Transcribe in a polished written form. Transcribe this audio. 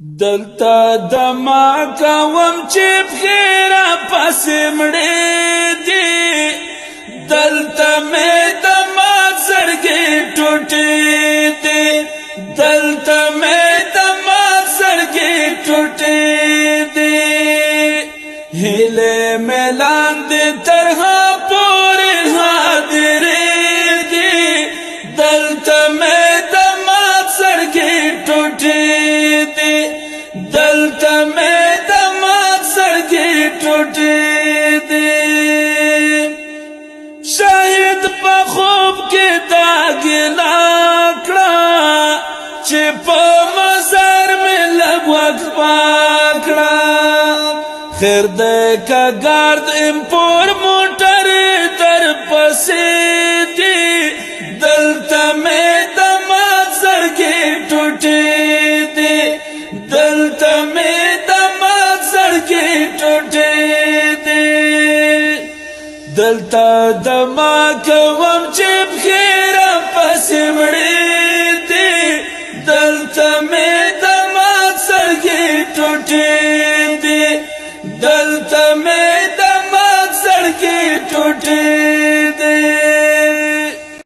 دلتا دما کوم چې بخیره پسې مړې دي دلتا مې دما زړګې ټوټې دي دلتا مې دما زړګې ټوټې دي هیله ملان دې ترها پورې حاضرې دي دلتا مې دما زړګې ټوټې دي دلتا میں دماغ سڑکے ٹوٹے دے شاید پا خوب کے داغ لاکڑا چپا مزار میں لگوک پاکڑا خیر دے کا گارد امپور موٹر در پسے دی دلتا میں دماغ سڑکے ٹوٹے دے دلتا میں دماغ سڑکے ٹوٹے دے دلتا دماغ کوم چې بخیره پسې مړې دي دلتا میں دماغ سڑکے ٹوٹے دے دلتا میں دماغ سڑکے ٹوٹے